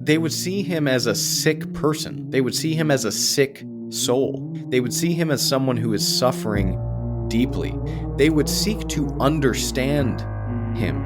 they would see him as a sick person. They would see him as a sick soul. They would see him as someone who is suffering deeply. They would seek to understand him.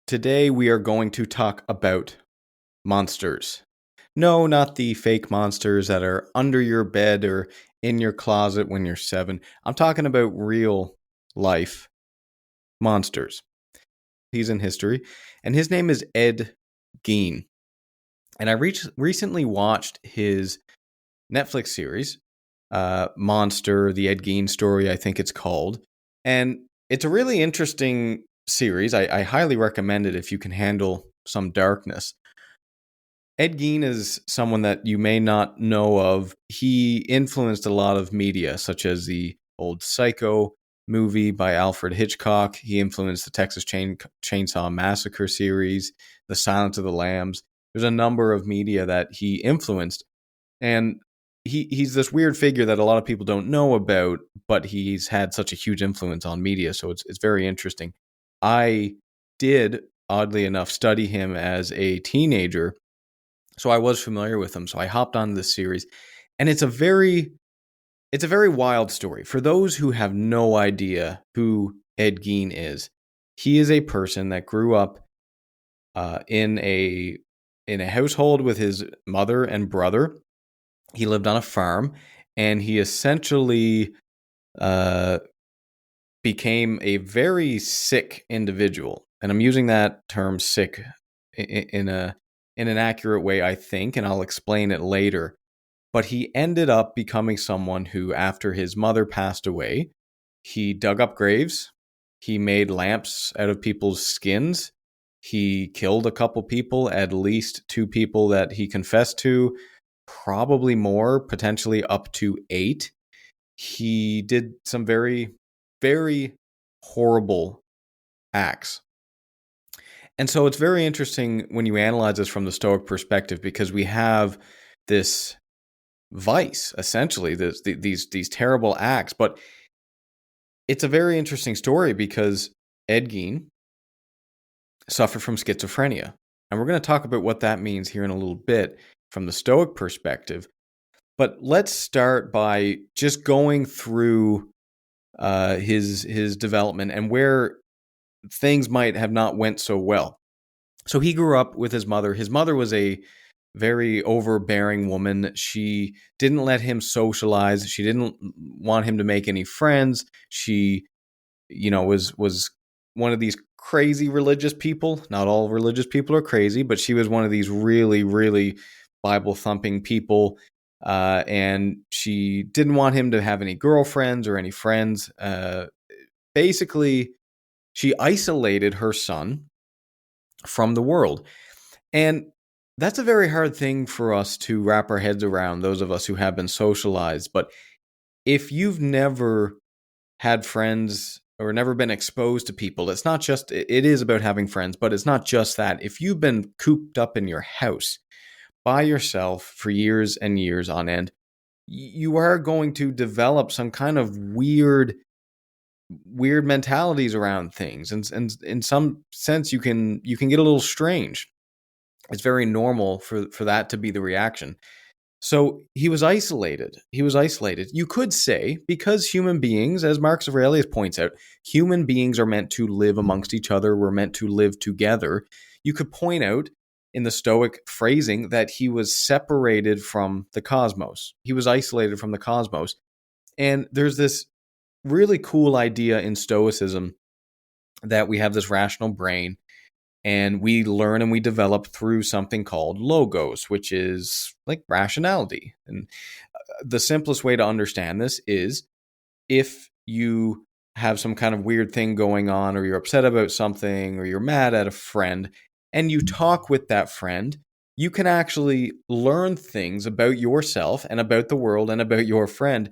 Today we are going to talk about monsters. No, not the fake monsters that are under your bed or in your closet when you're 7. I'm talking about real life monsters. He's in history, and his name is Ed Gein. And I recently watched his Netflix series, Monster, the Ed Gein story, I think it's called. And it's a really interesting series. I highly recommend it if you can handle some darkness. Ed Gein is someone that you may not know of. He influenced a lot of media, such as the old Psycho movie by Alfred Hitchcock. He influenced the Texas Chainsaw Massacre series, The Silence of the Lambs. There's a number of media that he influenced. And he's this weird figure that a lot of people don't know about, but he's had such a huge influence on media, so it's very interesting. I did, oddly enough, study him as a teenager, so I was familiar with him. So I hopped on this series, and it's a very wild story. For those who have no idea who Ed Gein is, he is a person that grew up in a household with his mother and brother. He lived on a farm, and he essentially became a very sick individual. And I'm using that term sick in an accurate way, I think, and I'll explain it later. But he ended up becoming someone who, after his mother passed away, he dug up graves. He made lamps out of people's skins. He killed a couple people, at least 2 people that he confessed to, probably more, potentially up to 8. He did some very, very horrible acts. And so it's very interesting when you analyze this from the Stoic perspective, because we have this vice, essentially, these terrible acts. But it's a very interesting story because Ed Gein suffered from schizophrenia. And we're going to talk about what that means here in a little bit from the Stoic perspective. But let's start by just going through his development and where things might have not went so well. So he grew up with his mother. His mother was a very overbearing woman. She didn't let him socialize. She didn't want him to make any friends. She, was one of these crazy religious people. Not all religious people are crazy, but she was one of these really, really Bible-thumping people. And she didn't want him to have any girlfriends or any friends. Basically, she isolated her son from the world. And that's a very hard thing for us to wrap our heads around, those of us who have been socialized. But if you've never had friends or never been exposed to people, it is about having friends, but it's not just that. If you've been cooped up in your house by yourself for years and years on end, you are going to develop some kind of weird mentalities around things. And in some sense, you can get a little strange. It's very normal for that to be the reaction. So he was isolated. You could say, because human beings, as Marcus Aurelius points out, human beings are meant to live amongst each other. We're meant to live together. You could point out in the Stoic phrasing that he was separated from the cosmos. He was isolated from the cosmos. And there's this really cool idea in Stoicism that we have this rational brain, and we learn and we develop through something called logos, which is like rationality. And the simplest way to understand this is, if you have some kind of weird thing going on, or you're upset about something, or you're mad at a friend, and you talk with that friend, you can actually learn things about yourself and about the world and about your friend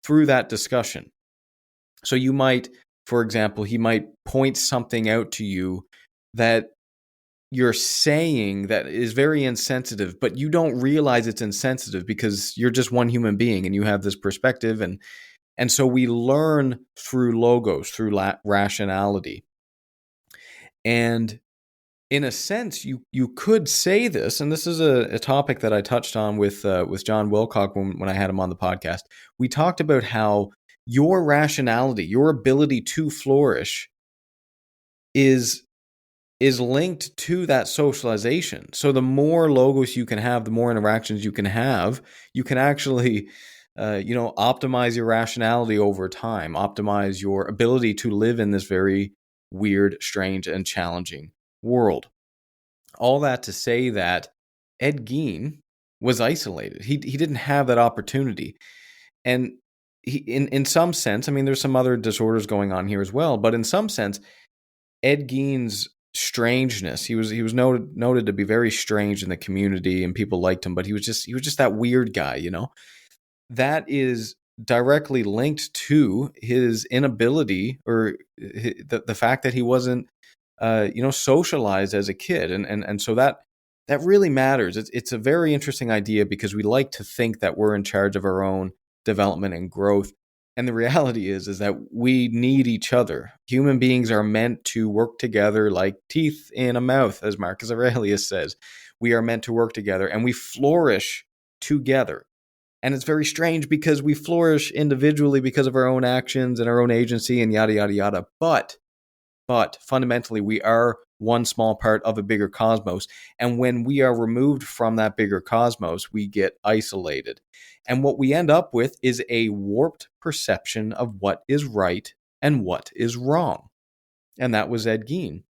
through that discussion. So you might, for example, he might point something out to you that you're saying that is very insensitive, but you don't realize it's insensitive because you're just one human being and you have this perspective. And so we learn through logos, through rationality. And in a sense, you could say this, and this is a topic that I touched on with John Wilcock when I had him on the podcast. We talked about how your rationality, your ability to flourish, is linked to that socialization. So the more logos you can have, the more interactions you can have, you can actually, optimize your rationality over time, optimize your ability to live in this very weird, strange, and challenging world. All that to say that Ed Gein was isolated. He didn't have that opportunity. And he, in some sense, I mean, there's some other disorders going on here as well, but in some sense, Ed Gein's strangeness, he was noted to be very strange in the community, and people liked him, but he was just that weird guy, that is directly linked to his inability, or the fact that he wasn't socialized as a kid, and so that really matters. It's a very interesting idea because we like to think that we're in charge of our own development and growth, and the reality is that we need each other. Human beings are meant to work together like teeth in a mouth, as Marcus Aurelius says. We are meant to work together, and we flourish together. And it's very strange because we flourish individually because of our own actions and our own agency and yada, yada, yada. But fundamentally, we are one small part of a bigger cosmos. And when we are removed from that bigger cosmos, we get isolated. And what we end up with is a warped perception of what is right and what is wrong. And that was Ed Gein.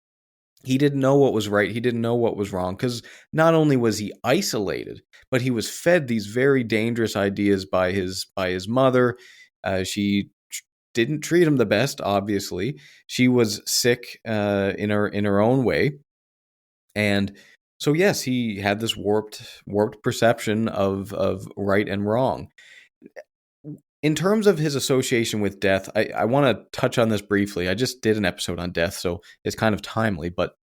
He didn't know what was right. He didn't know what was wrong because not only was he isolated, but he was fed these very dangerous ideas by his mother. She didn't treat him the best, obviously. She was sick in her own way. And so, yes, he had this warped perception of right and wrong. In terms of his association with death, I want to touch on this briefly. I just did an episode on death, so it's kind of timely, but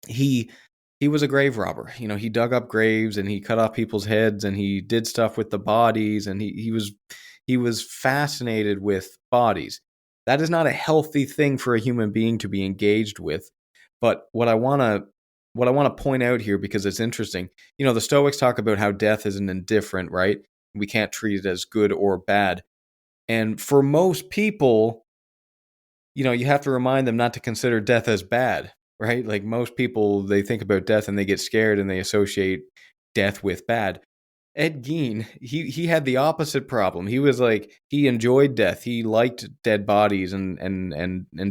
he was a grave robber. He dug up graves and he cut off people's heads and he did stuff with the bodies, and he was fascinated with bodies. That is not a healthy thing for a human being to be engaged with. But what I want to point out here, because it's interesting, the Stoics talk about how death is an indifferent, right? We can't treat it as good or bad. And for most people, you have to remind them not to consider death as bad, right? Like most people, they think about death and they get scared and they associate death with bad. Ed Gein, he had the opposite problem. He was like, he enjoyed death. He liked dead bodies and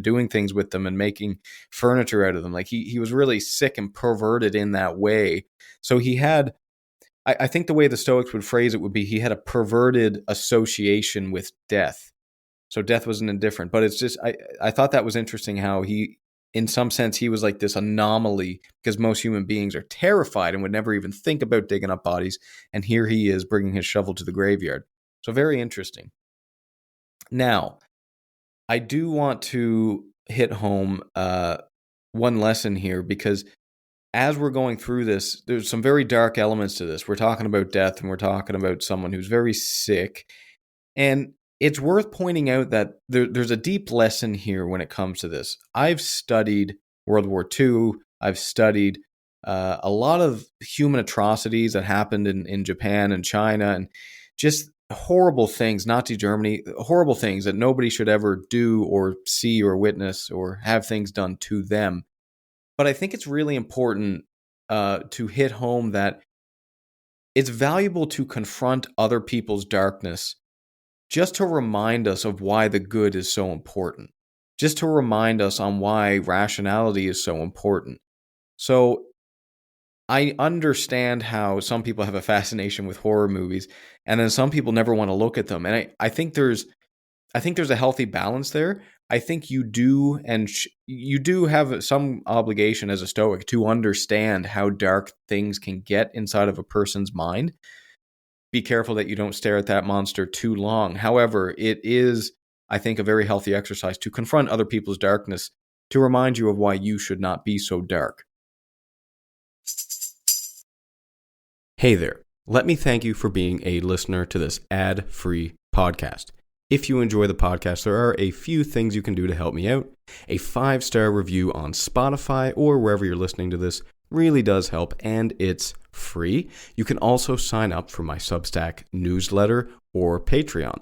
doing things with them and making furniture out of them. Like he was really sick and perverted in that way. So he had, I think the way the Stoics would phrase it would be, he had a perverted association with death. So death wasn't indifferent. But it's just, I thought that was interesting how he, in some sense, he was like this anomaly because most human beings are terrified and would never even think about digging up bodies. And here he is bringing his shovel to the graveyard. So very interesting. Now, I do want to hit home one lesson here, because as we're going through this, there's some very dark elements to this. We're talking about death and we're talking about someone who's very sick. And it's worth pointing out that there's a deep lesson here when it comes to this. I've studied World War II. I've studied a lot of human atrocities that happened in Japan and China, and just horrible things, Nazi Germany, horrible things that nobody should ever do or see or witness or have things done to them. But I think it's really important to hit home that it's valuable to confront other people's darkness, just to remind us of why the good is so important, just to remind us on why rationality is so important. So I understand how some people have a fascination with horror movies, and then some people never want to look at them. And I think there's a healthy balance there, I think you do, and you do have some obligation as a Stoic to understand how dark things can get inside of a person's mind. Be careful that you don't stare at that monster too long. However, it is, I think, a very healthy exercise to confront other people's darkness, to remind you of why you should not be so dark. Hey there. Let me thank you for being a listener to this ad-free podcast. If you enjoy the podcast, there are a few things you can do to help me out. A 5-star review on Spotify or wherever you're listening to this really does help, and it's free. You can also sign up for my Substack newsletter or Patreon.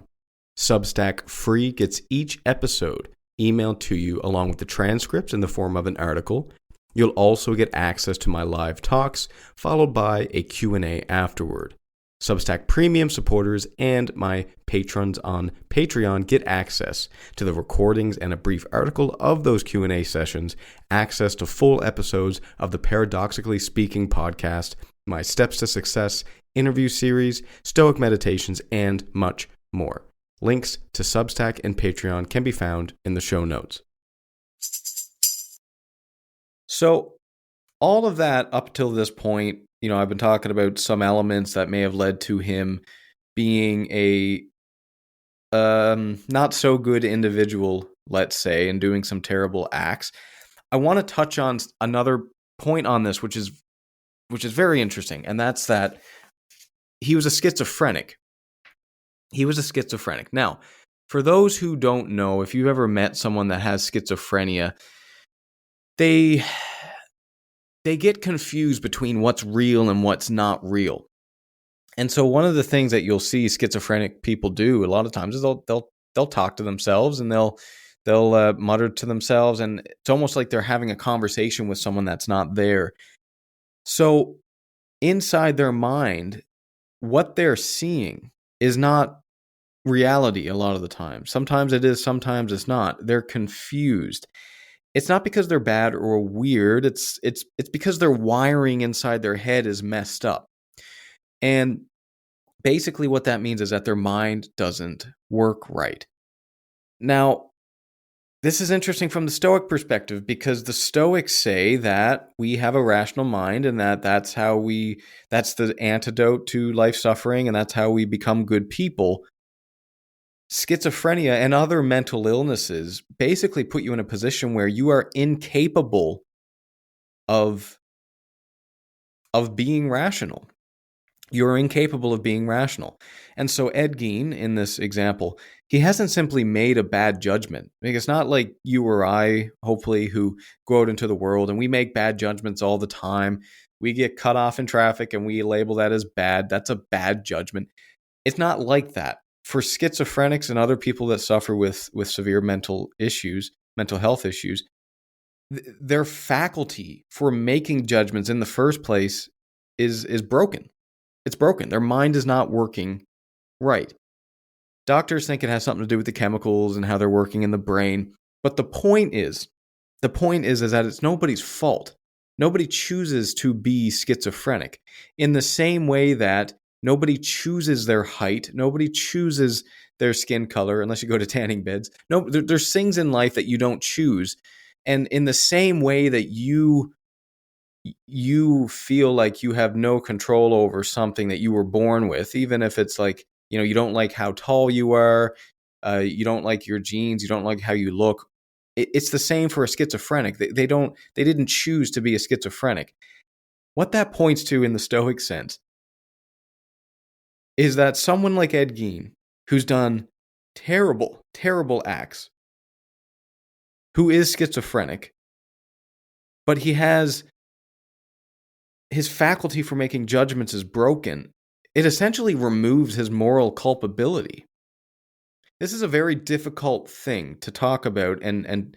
Substack free gets each episode emailed to you along with the transcripts in the form of an article. You'll also get access to my live talks, followed by a Q&A afterward. Substack Premium supporters and my patrons on Patreon get access to the recordings and a brief article of those Q&A sessions, access to full episodes of the Paradoxically Speaking podcast, my Steps to Success interview series, Stoic meditations, and much more. Links to Substack and Patreon can be found in the show notes. So, all of that up till this point, I've been talking about some elements that may have led to him being a not so good individual, let's say, and doing some terrible acts. I want to touch on another point on this, which is very interesting, and that's that he was a schizophrenic. Now, for those who don't know, if you've ever met someone that has schizophrenia, they get confused between what's real and what's not real. And so one of the things that you'll see schizophrenic people do a lot of times is they'll talk to themselves, and they'll mutter to themselves, and it's almost like they're having a conversation with someone that's not there. So inside their mind, what they're seeing is not reality a lot of the time. Sometimes it is, sometimes it's not. They're confused. It's not because they're bad or weird. It's because their wiring inside their head is messed up. And basically what that means is that their mind doesn't work right. Now, this is interesting from the Stoic perspective, because the Stoics say that we have a rational mind, and that's the antidote to life suffering, and that's how we become good people. Schizophrenia and other mental illnesses basically put you in a position where you are incapable of being rational. You're incapable of being rational. And so Ed Gein, in this example, he hasn't simply made a bad judgment. It's not like you or I, hopefully, who go out into the world and we make bad judgments all the time. We get cut off in traffic and we label that as bad. That's a bad judgment. It's not like that. For schizophrenics and other people that suffer with severe mental health issues, their faculty for making judgments in the first place is broken. It's broken. Their mind is not working right. Doctors think it has something to do with the chemicals and how they're working in the brain. But the point is that it's nobody's fault. Nobody chooses to be schizophrenic. In the same way that nobody chooses their height. Nobody chooses their skin color unless you go to tanning beds. No, there's things in life that you don't choose. And in the same way that you feel like you have no control over something that you were born with, even if it's like, you don't like how tall you are, you don't like your genes, you don't like how you look. It's the same for a schizophrenic. They didn't choose to be a schizophrenic. What that points to in the Stoic sense is that someone like Ed Gein, who's done terrible, terrible acts, who is schizophrenic, but his faculty for making judgments is broken, it essentially removes his moral culpability. This is a very difficult thing to talk about and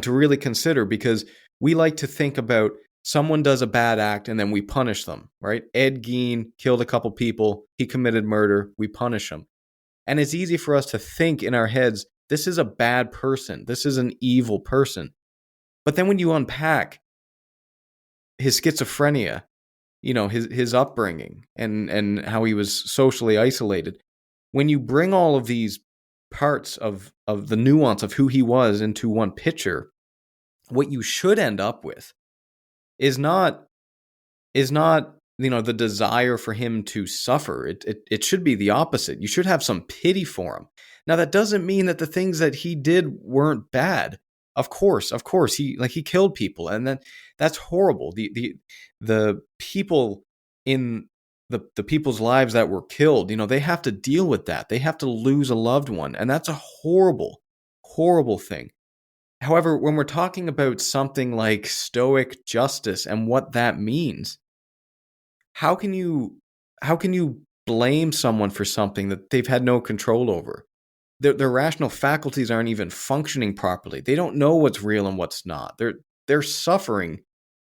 to really consider, because we like to think about someone does a bad act and then we punish them, right? Ed Gein killed a couple people. He committed murder. We punish him. And it's easy for us to think in our heads, this is a bad person. This is an evil person. But then when you unpack his schizophrenia, his upbringing and how he was socially isolated, when you bring all of these parts of the nuance of who he was into one picture, what you should end up with is not the desire for him to suffer. It should be the opposite. You should have some pity for him. Now, that doesn't mean that the things that he did weren't bad. Of course, he killed people, and that's horrible. The people in the people's lives that were killed, they have to deal with that. They have to lose a loved one, and that's a horrible, horrible thing. However, when we're talking about something like Stoic justice and what that means, how can you blame someone for something that they've had no control over? Their rational faculties aren't even functioning properly. They don't know what's real and what's not. They're suffering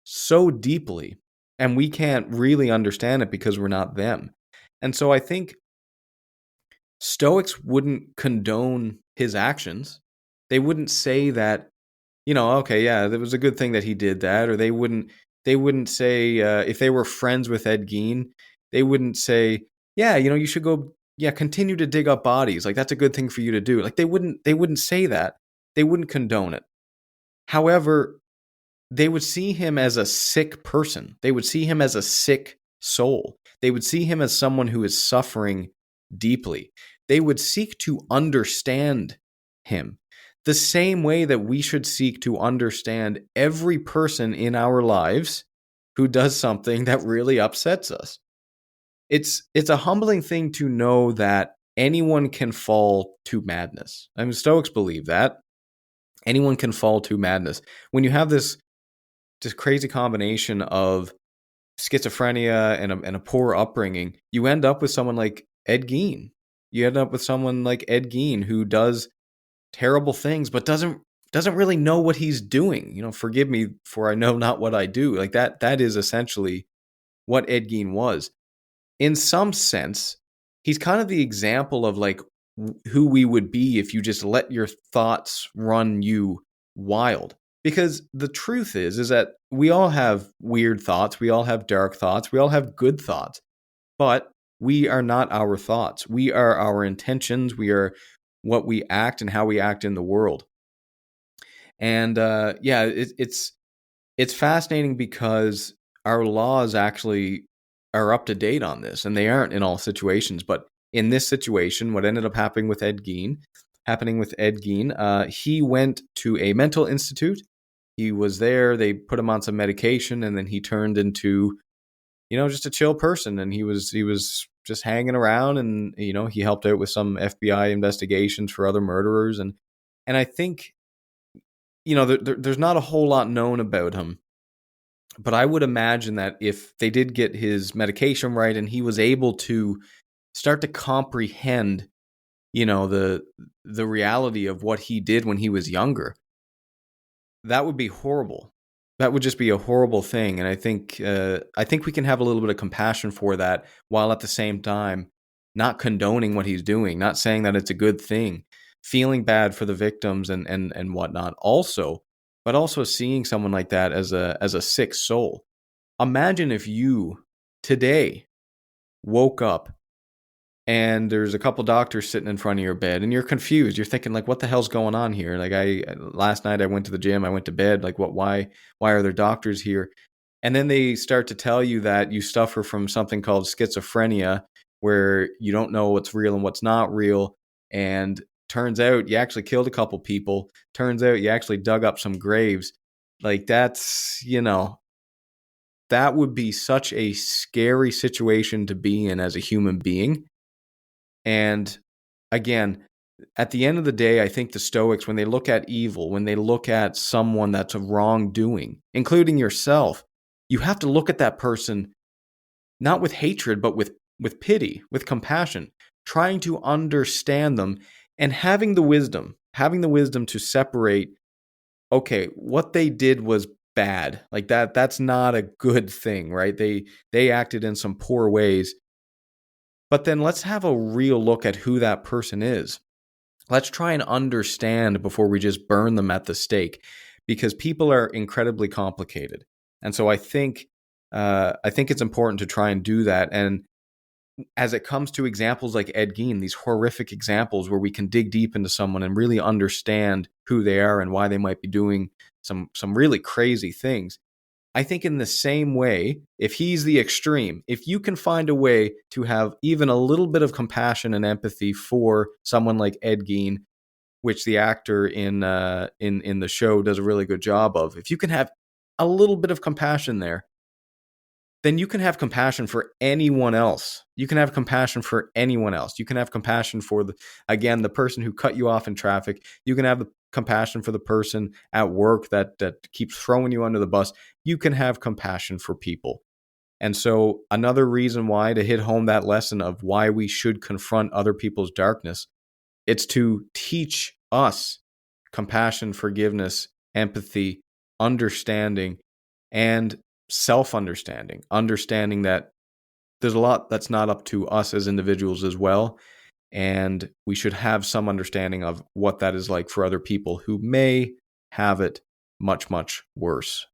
so deeply, and we can't really understand it because we're not them. And so I think Stoics wouldn't condone his actions. They wouldn't say that, okay, yeah, it was a good thing that he did that, or they wouldn't say, if they were friends with Ed Gein, they wouldn't say, yeah, you should go, yeah, continue to dig up bodies. Like, that's a good thing for you to do. Like, they wouldn't say that. They wouldn't condone it. However, they would see him as a sick person. They would see him as a sick soul. They would see him as someone who is suffering deeply. They would seek to understand him the same way that we should seek to understand every person in our lives who does something that really upsets us. It's a humbling thing to know that anyone can fall to madness. I mean, Stoics believe that anyone can fall to madness. When you have this crazy combination of schizophrenia and a poor upbringing, you end up with someone like Ed Gein. You end up with someone like Ed Gein who does terrible things, but doesn't really know what he's doing. Forgive me for I know not what I do. Like that is essentially what Ed Gein was. In some sense, he's kind of the example of like who we would be if you just let your thoughts run you wild. Because the truth is that we all have weird thoughts, we all have dark thoughts, we all have good thoughts, but we are not our thoughts. We are our intentions. We are what we act and how we act in the world. And it's fascinating because our laws actually are up to date on this, and they aren't in all situations. But in this situation, what ended up happening with Ed Gein, he went to a mental institute. He was there. They put him on some medication, and then he turned into, just a chill person. And he was just hanging around, and he helped out with some FBI investigations for other murderers. And I think, there's not a whole lot known about him. But I would imagine that if they did get his medication right and he was able to start to comprehend, the reality of what he did when he was younger, that would be horrible. That would just be a horrible thing. And I think we can have a little bit of compassion for that, while at the same time not condoning what he's doing, not saying that it's a good thing, feeling bad for the victims and whatnot. But also seeing someone like that as a sick soul. Imagine if you today woke up and there's a couple doctors sitting in front of your bed and you're confused. You're thinking like, what the hell's going on here? Like last night I went to the gym, I went to bed. Like why are there doctors here? And then they start to tell you that you suffer from something called schizophrenia, where you don't know what's real and what's not real. And turns out you actually killed a couple people. Turns out you actually dug up some graves. Like that's, that would be such a scary situation to be in as a human being. And again, at the end of the day, I think the Stoics, when they look at evil, when they look at someone that's a wrongdoing, including yourself, you have to look at that person not with hatred, but with pity, with compassion, trying to understand them and having the wisdom to separate, okay, what they did was bad. Like that's not a good thing, right? They acted in some poor ways. But then let's have a real look at who that person is. Let's try and understand before we just burn them at the stake, because people are incredibly complicated. And so I think it's important to try and do that. And as it comes to examples like Ed Gein, these horrific examples where we can dig deep into someone and really understand who they are and why they might be doing some really crazy things. I think in the same way, if he's the extreme, if you can find a way to have even a little bit of compassion and empathy for someone like Ed Gein, which the actor in the show does a really good job of, if you can have a little bit of compassion there, then you can have compassion for anyone else. You can have compassion for anyone else. You can have compassion for the person who cut you off in traffic. You can have the compassion for the person at work that keeps throwing you under the bus. You can have compassion for people. And so another reason why, to hit home that lesson of why we should confront other people's darkness, it's to teach us compassion, forgiveness, empathy, understanding, and self-understanding, understanding that there's a lot that's not up to us as individuals as well. And we should have some understanding of what that is like for other people who may have it much, much worse.